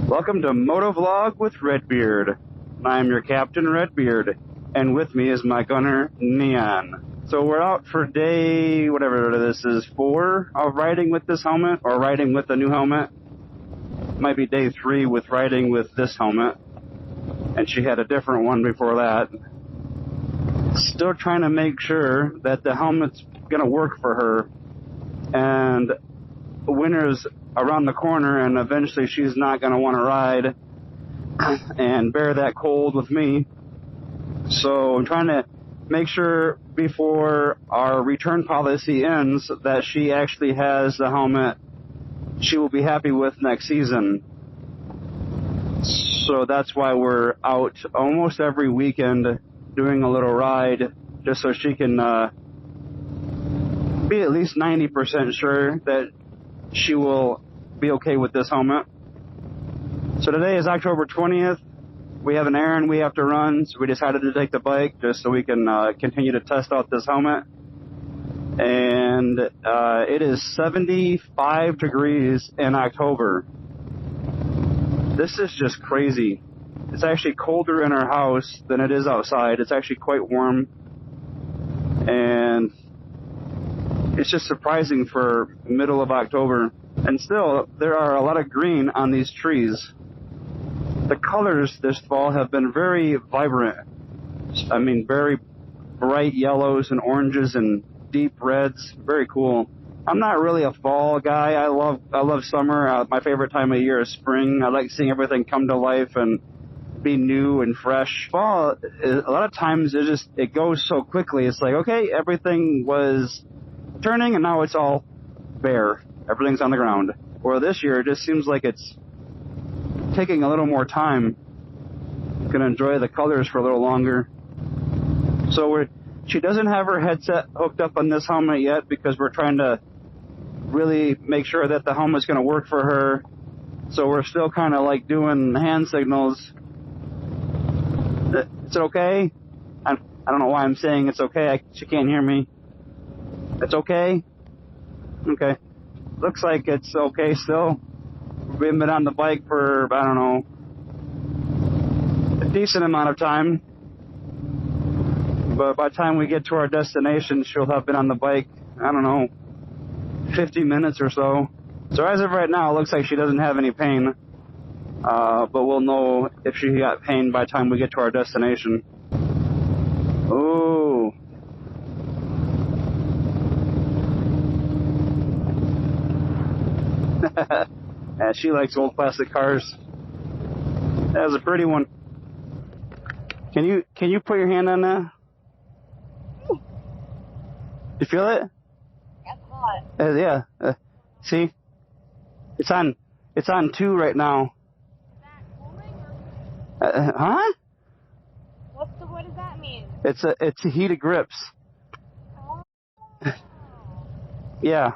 Welcome to Moto Vlog with Redbeard. I am your captain, Redbeard, and with me is my gunner, Neon. So we're out for day, whatever this is, 4 of riding with this helmet, or riding with the new helmet. Might be day 3 with riding with this helmet, and she had a different one before that. Still trying to make sure that the helmet's gonna work for her, and winter's around the corner, and eventually she's not going to want to ride and bear that cold with me. So I'm trying to make sure before our return policy ends that she actually has the helmet she will be happy with next season. So that's why we're out almost every weekend doing a little ride, just so she can be at least 90% sure that she will be okay with this helmet. So today is October 20th. We have an errand we have to run, so we decided to take the bike just so we can continue to test out this helmet. And it is 75 degrees in October. This is just crazy. It's actually colder in our house than it is outside. It's actually quite warm. And it's just surprising for middle of October. And still, there are a lot of green on these trees. The colors this fall have been very vibrant. I mean, very bright yellows and oranges and deep reds. Very cool. I'm not really a fall guy. I love summer. My favorite time of year is spring. I like seeing everything come to life and be new and fresh. Fall, a lot of times it goes so quickly. It's like, okay, everything was turning and now it's all bare. Everything's on the ground. Well, this year it just seems like it's taking a little more time. Gonna enjoy the colors for a little longer. So she doesn't have her headset hooked up on this helmet yet because we're trying to really make sure that the helmet's gonna work for her. So we're still kind of like doing hand signals. Is it okay? I don't know why I'm saying it's okay. She can't hear me. It's okay? Okay. Looks like it's okay still. We've been on the bike for, I don't know, a decent amount of time. But by the time we get to our destination, she'll have been on the bike, I don't know, 50 minutes or so. So as of right now, it looks like she doesn't have any pain. But we'll know if she got pain by the time we get to our destination. Ooh. Yeah, she likes old plastic cars. That was a pretty one. Can you put your hand on that? You feel it? That's hot. Yeah. See? It's on 2 right now. Is that cooling or? Huh? What does that mean? It's a heated grips. Oh. Yeah.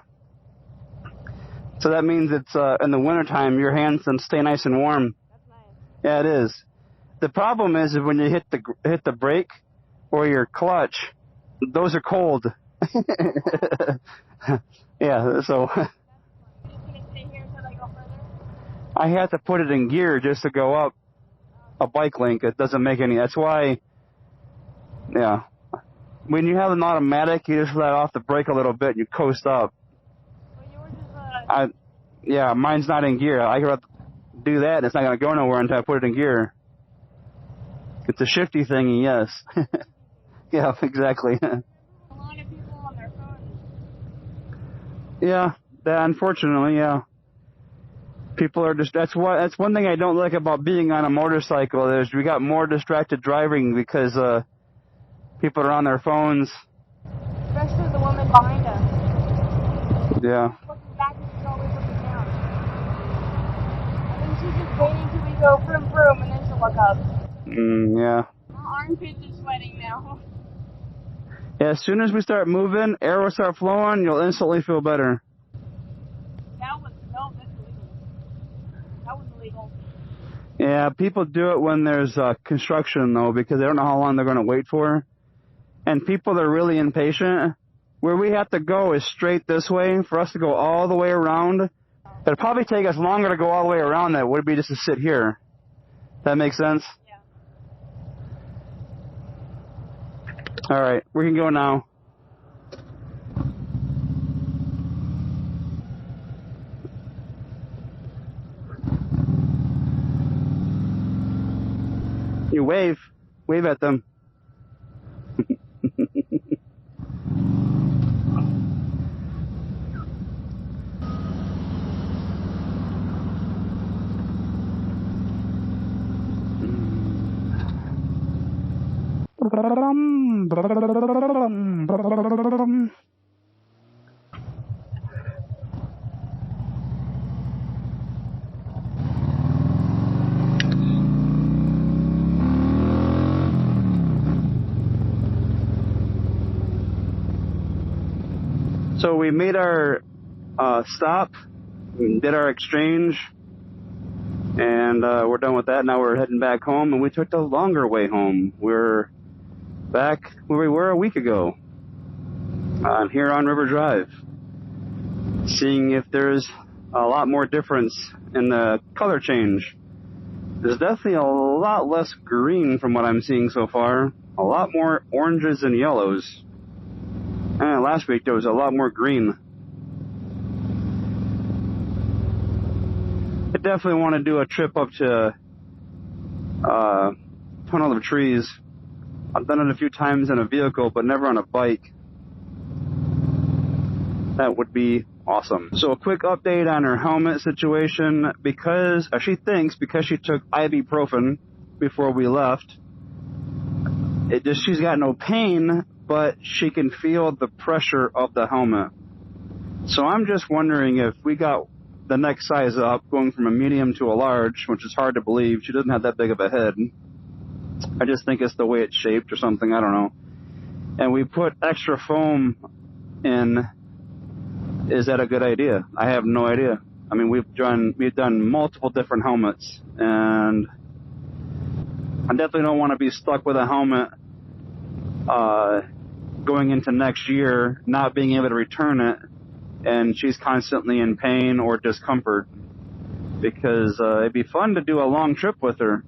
So that means it's in the wintertime, your hands can stay nice and warm. That's nice. Yeah, it is. The problem is when you hit the brake or your clutch, those are cold. Yeah, so Can it stay here until I go further? I have to put it in gear just to go up a bike link. It doesn't make any. That's why. Yeah. When you have an automatic, you just let off the brake a little bit and you coast up. Yeah, mine's not in gear. I can do that, and it's not going to go nowhere until I put it in gear. It's a shifty thingy, yes. Yeah, exactly. A lot of people on their phones. Yeah, unfortunately, yeah. People are just, that's one thing I don't like about being on a motorcycle is we got more distracted driving because people are on their phones. Especially the woman behind us. Yeah. Looking back and she's always looking down. I think she's just waiting till we go vroom vroom and then she'll look up. Yeah. My armpits are sweating now. Yeah, as soon as we start moving, arrows start flowing, you'll instantly feel better. That's illegal. That was illegal. Yeah, people do it when there's construction, though, because they don't know how long they're going to wait for. And people that are really impatient, where we have to go is straight this way. For us to go all the way around, It'd probably take us longer to go all the way around than it would be just to sit here. That makes sense? Yeah. All right, we can go now. You wave at them. So we made our stop, we did our exchange, and we're done with that. Now we're heading back home, and we took the longer way home. We're back where we were a week ago, here on River Drive, seeing if there's a lot more difference in the color change. There's definitely a lot less green from what I'm seeing so far, a lot more oranges and yellows. And last week there was a lot more green. I definitely want to do a trip up to Tunnel of Trees. I've done it a few times in a vehicle, but never on a bike. That would be awesome. So a quick update on her helmet situation. Because she thinks because she took ibuprofen before we left, she's got no pain, but she can feel the pressure of the helmet. So I'm just wondering if we got the next size up, going from a medium to a large, which is hard to believe. She doesn't have that big of a head. I just think it's the way it's shaped or something, I don't know. And we put extra foam in. Is that a good idea? I have no idea. I mean, we've done multiple different helmets, and I definitely don't want to be stuck with a helmet going into next year, not being able to return it, and she's constantly in pain or discomfort, because it'd be fun to do a long trip with her,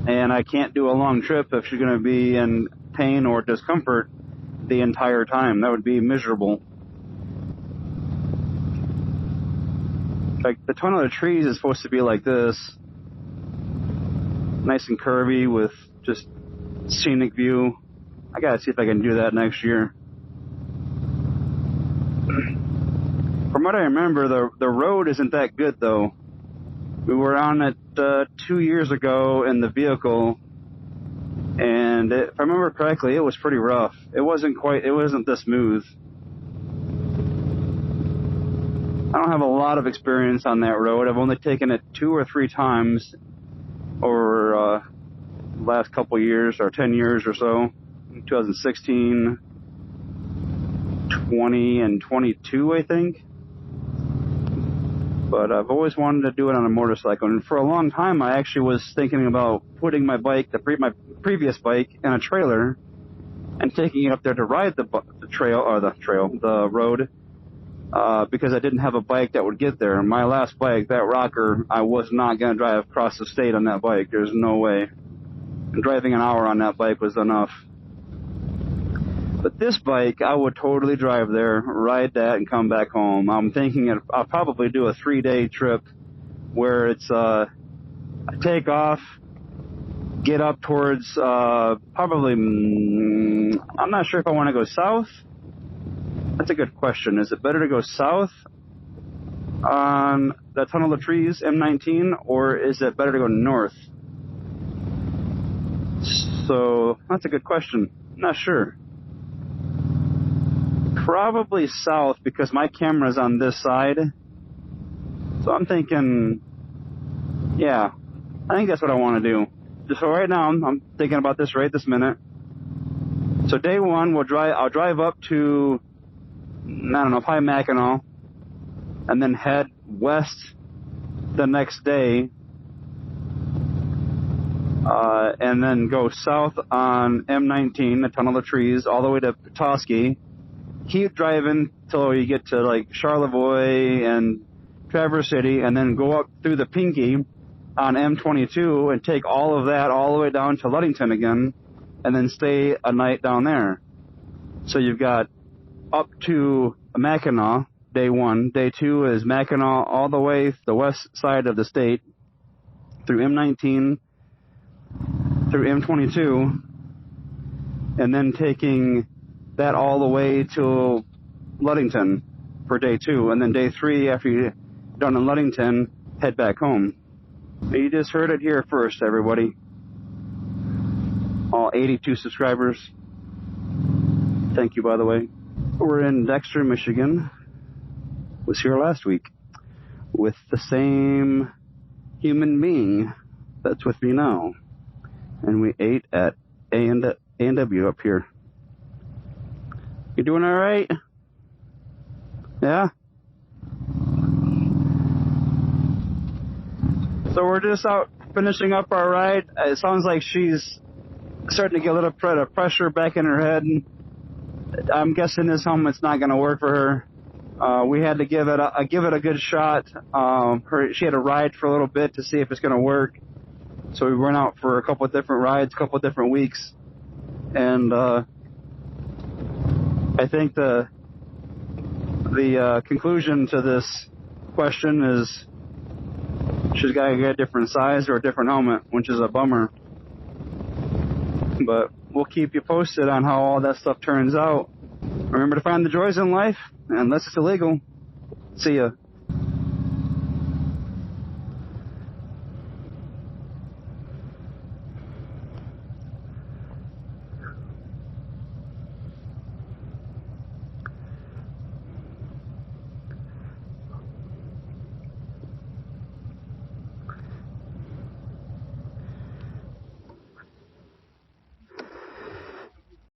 and I can't do a long trip if she's going to be in pain or discomfort the entire time. That would be miserable. Like, the Tunnel of Trees is supposed to be like this, nice and curvy with just scenic view. I gotta see if I can do that next year. From what I remember, the road isn't that good though. We were on it 2 years ago in the vehicle, and if I remember correctly, it was pretty rough. It wasn't this smooth. I don't have a lot of experience on that road. I've only taken it 2 or 3 times over the last couple years, or 10 years or so. 2016, 20, and 22, I think. But I've always wanted to do it on a motorcycle. And for a long time, I actually was thinking about putting my bike, my previous bike, in a trailer and taking it up there to ride the road. Because I didn't have a bike that would get there. My last bike, that rocker, I was not going to drive across the state on that bike. There's no way. And driving an hour on that bike was enough. But this bike, I would totally drive there, ride that, and come back home. I'm thinking I'll probably do a 3-day trip where it's I take off, get up towards probably, I'm not sure if I want to go south. That's a good question. Is it better to go south on the Tunnel of Trees, M19, or is it better to go north? So that's a good question. Not sure. Probably south, because my camera's on this side. So I'm thinking, yeah, I think that's what I want to do. So right now, I'm thinking about this right this minute. So day one, I'll drive up to, I don't know, probably Mackinac, and then head west the next day, and then go south on M19, the Tunnel of Trees, all the way to Petoskey. Keep driving till you get to like Charlevoix and Traverse City, and then go up through the Pinky on M22 and take all of that all the way down to Ludington again, and then stay a night down there. So you've got up to Mackinac, day 1. Day 2 is Mackinac all the way the west side of the state, through M19, through M22, and then taking that all the way to Ludington for day 2. And then day 3, after you're done in Ludington, head back home. You just heard it here first, everybody. All 82 subscribers. Thank you, by the way. We're in Dexter, Michigan. Was here last week with the same human being that's with me now. And we ate at A&W up here. You doing all right? Yeah? So we're just out finishing up our ride. It sounds like she's starting to get a little bit of pressure back in her head. I'm guessing this helmet's not going to work for her. We had to give it a good shot. She had to ride for a little bit to see if it's going to work. So we went out for a couple of different rides, a couple of different weeks, and I think the conclusion to this question is she's got to get a different size or a different helmet, which is a bummer. But we'll keep you posted on how all that stuff turns out. Remember to find the joys in life, unless it's illegal. See ya.